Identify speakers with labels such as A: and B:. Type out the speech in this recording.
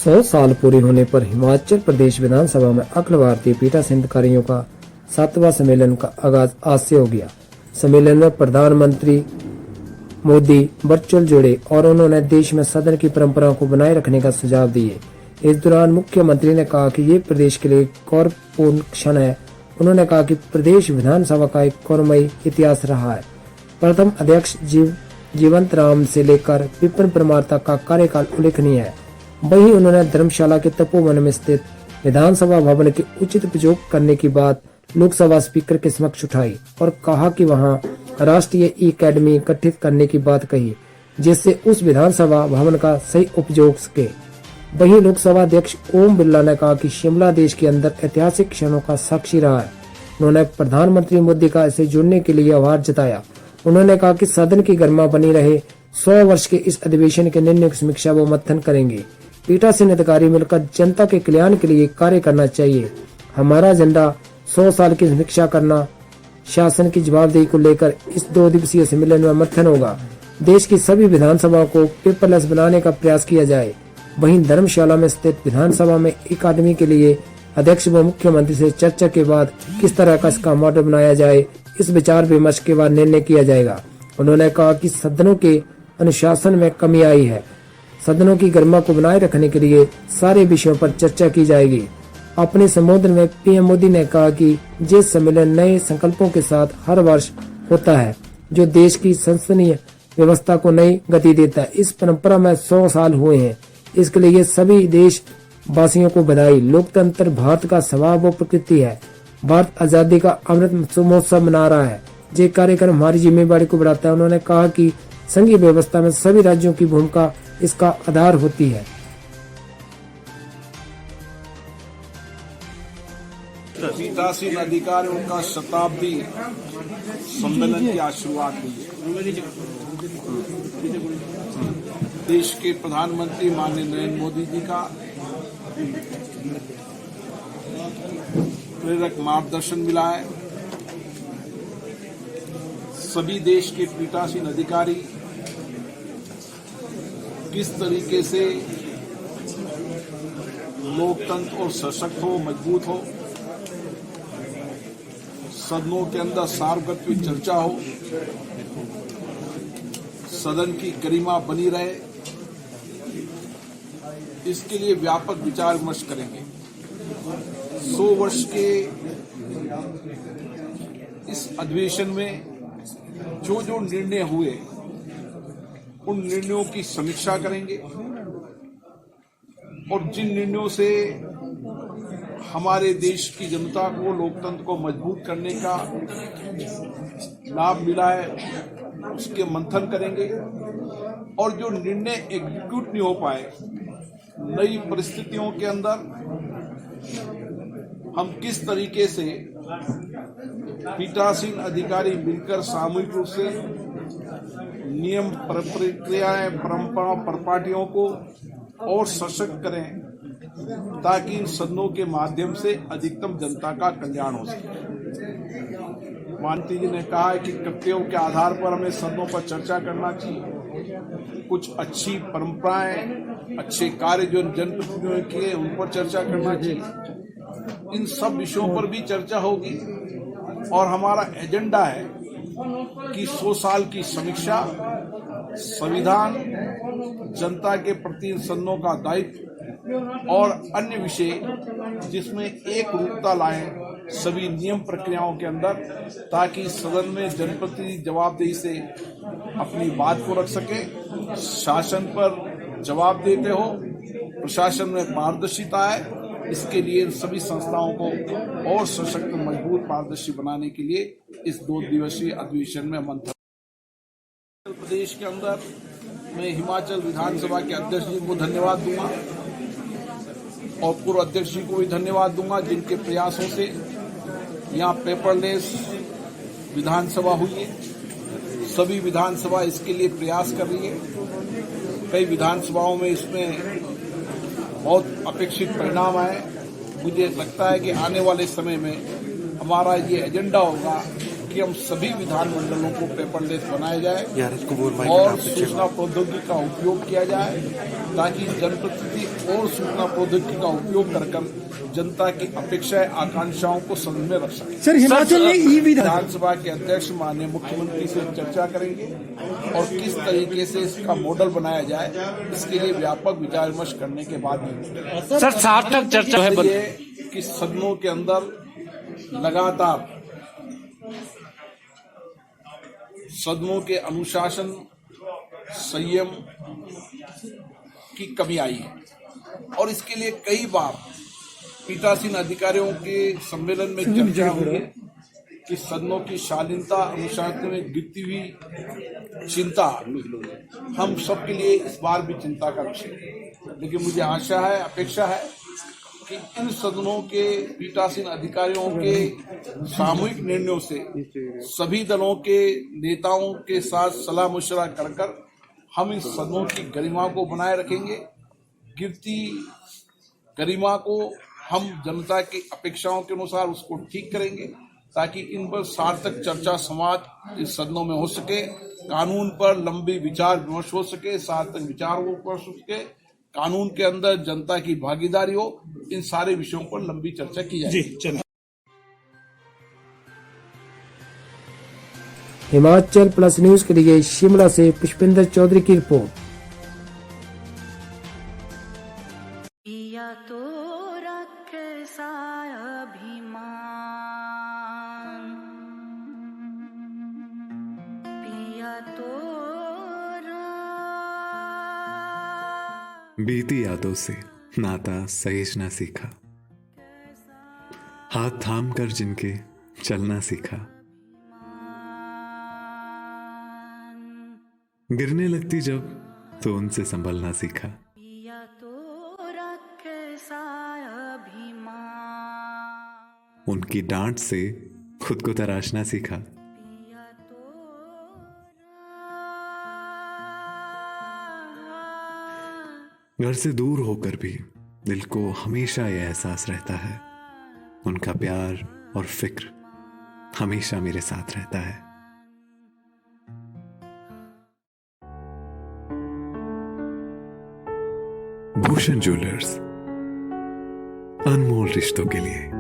A: 100 साल पूरे होने पर हिमाचल प्रदेश विधानसभा में अखिल भारतीय पीठासीन अधिकारियों का 7वां सम्मेलन का आगाज आज से हो गया। सम्मेलन में प्रधानमंत्री मोदी वर्चुअल जुड़े और उन्होंने देश में सदन की परंपराओं को बनाए रखने का सुझाव दिए। इस दौरान मुख्यमंत्री ने कहा कि ये प्रदेश के लिए गौरवपूर्ण क्षण है। उन्होंने कहा कि प्रदेश विधानसभा का एक गौरवमयी इतिहास रहा है। प्रथम अध्यक्ष जीवंत राम से लेकर विपिन परमार तक का कार्यकाल उल्लेखनीय है। वहीं उन्होंने धर्मशाला के तपोवन में स्थित विधानसभा भवन के उचित उपयोग करने की बात लोकसभा स्पीकर के समक्ष उठाई और कहा कि वहां राष्ट्रीय एकेडमी गठित करने की बात कही, जिससे उस विधानसभा भवन का सही उपयोग सके। वहीं लोकसभा अध्यक्ष ओम बिरला ने कहा कि शिमला देश के अंदर ऐतिहासिक क्षणों का साक्षी रहा है। उन्होंने प्रधानमंत्री मोदी का इसे जुड़ने के लिए आभार जताया। उन्होंने कहा कि सदन की गरिमा बनी रहे 100 वर्ष के इस अधिवेशन के निर्णय की समीक्षा व मंथन करेंगे। पीठासीन अधिकारी मिलकर जनता के कल्याण के लिए कार्य करना चाहिए। हमारा एजेंडा 100 साल की समीक्षा करना, शासन की जवाबदेही को लेकर इस 2 दिवसीय सम्मेलन में मंथन होगा। देश की सभी विधानसभाओं को पेपरलेस बनाने का प्रयास किया जाए। वहीं धर्मशाला में स्थित विधानसभा में एकेडमी के लिए अध्यक्ष व मुख्यमंत्री से चर्चा के बाद किस तरह का इसका मॉडल बनाया जाए, इस विचार विमर्श के बाद निर्णय किया जाएगा। उन्होंने कहा कि सदनों के अनुशासन में कमी आई है। सदनों की गरिमा को बनाए रखने के लिए सारे विषयों पर चर्चा की जाएगी। अपने संबोधन में पीएम मोदी ने कहा कि ये सम्मेलन नए संकल्पों के साथ हर वर्ष होता है, जो देश की संसदीय व्यवस्था को नई गति देता है। इस परंपरा में 100 साल हुए हैं। इसके लिए सभी देश वासियों को बधाई। लोकतंत्र भारत का स्वभाव व प्रकृति है। भारत आजादी का अमृत महोत्सव मना रहा है। ये कार्यक्रम हमारी जिम्मेवारी को बढ़ाता है। उन्होंने कहा कि संघीय व्यवस्था में सभी राज्यों की भूमिका इसका आधार होती है।
B: पीठासीन अधिकारियों का शताब्दी सम्मेलन की आज शुरुआत हुई है। देश के प्रधानमंत्री माननीय नरेंद्र मोदी जी का प्रेरक मार्गदर्शन मिला है। सभी देश के पीठासीन अधिकारी किस तरीके से लोकतंत्र और सशक्त हो, मजबूत हो, सदनों के अंदर सार्वगत चर्चा हो, सदन की गरिमा बनी रहे, इसके लिए व्यापक विचार विमर्श करेंगे। 100 वर्ष के इस अधिवेशन में जो जो निर्णय हुए, उन निर्णयों की समीक्षा करेंगे और जिन निर्णयों से हमारे देश की जनता को, लोकतंत्र को मजबूत करने का लाभ मिला है, उसके मंथन करेंगे। और जो निर्णय एग्जीक्यूट नहीं हो पाए, नई परिस्थितियों के अंदर हम किस तरीके से पीठासीन अधिकारी मिलकर सामूहिक रूप से नियम, प्रक्रियाएं, परंपरा, परिपाटियों को और सशक्त करें, ताकि इन सदनों के माध्यम से अधिकतम जनता का कल्याण हो सके। मानती जी ने कहा है कि कर्तव्यों के आधार पर हमें सदनों पर चर्चा करना चाहिए। कुछ अच्छी परंपराएं, अच्छे कार्य जो जनप्रतिनिधियों ने किए, उन पर चर्चा करना चाहिए। इन सब विषयों पर भी चर्चा होगी और हमारा एजेंडा है कि 100 साल की समीक्षा, संविधान, जनता के प्रति इन सदनों का दायित्व और अन्य विषय, जिसमें एक रूपता लाएं सभी नियम प्रक्रियाओं के अंदर, ताकि सदन में जनप्रतिनिधि जवाबदेही से अपनी बात को रख सके, शासन पर जवाब देते हो, प्रशासन में पारदर्शिता है। इसके लिए सभी संस्थाओं को और सशक्त, मजबूत, पारदर्शी बनाने के लिए इस 2 दिवसीय अधिवेशन में मंथन। प्रदेश के अंदर मैं हिमाचल विधानसभा के अध्यक्ष जी को धन्यवाद दूंगा और पूर्व अध्यक्ष जी को भी धन्यवाद दूंगा, जिनके प्रयासों से यहाँ पेपरलेस विधानसभा हुई है। सभी विधानसभा इसके लिए प्रयास कर रही है। कई विधानसभाओं में इसमें बहुत अपेक्षित परिणाम आए। मुझे लगता है कि आने वाले समय में हमारा ये एजेंडा होगा कि कि हम सभी विधानमंडलों को पेपरलेस बनाया जाए
C: और
B: और सूचना प्रौद्योगिकी का उपयोग किया जाए ताकि जनप्रतिनिधि और सूचना प्रौद्योगिकी का उपयोग कर जनता की अपेक्षाएं आकांक्षाओं को समझ में रख सके।
D: सर, हिमाचल में ई
B: विधानसभा के अध्यक्ष माननीय मुख्यमंत्री से चर्चा करेंगे और किस तरीके से इसका मॉडल बनाया जाए, इसके लिए व्यापक विचार विमर्श करने के बाद
C: सर सार्थक चर्चा है
B: कि सदनों के अंदर लगातार सदनों के अनुशासन संयम की कमी आई है और इसके लिए कई बार पीठासीन अधिकारियों के सम्मेलन में चर्चा हुई है कि सदनों की शालीनता अनुशासन में गिरती हुई चिंता हम सबके लिए इस बार भी चिंता का विषय है। लेकिन मुझे आशा है, अपेक्षा है कि इन सदनों के पीठासीन अधिकारियों के सामूहिक निर्णयों से सभी दलों के नेताओं के साथ सलाह मशवरा कर हम इन सदनों की गरिमा को बनाए रखेंगे। गिरती गरिमा को हम जनता की अपेक्षाओं के अनुसार उसको ठीक करेंगे ताकि इन पर सार्थक चर्चा संवाद इस सदनों में हो सके, कानून पर लंबी विचार विमर्श हो सके, सार्थक विचार हो सके, कानून के अंदर जनता की भागीदारी हो, इन सारे विषयों पर लंबी चर्चा की जाए।
A: हिमाचल प्लस न्यूज के लिए शिमला से पुष्पेंद्र चौधरी की रिपोर्ट।
E: पिया तो रख सा अभिमान, पिया तो
F: बीती यादों से नाता सहेजना सीखा, हाथ थाम कर जिनके चलना सीखा, गिरने लगती जब तो उनसे संभलना सीखा,
E: पिया तो रख सा अभिमान,
F: उनकी डांट से खुद को तराशना सीखा,
E: पिया तो
F: घर से दूर होकर भी दिल को हमेशा यह एहसास रहता है, उनका प्यार और फिक्र हमेशा मेरे साथ रहता है। भूषण ज्वेलर्स, अनमोल रिश्तों के लिए।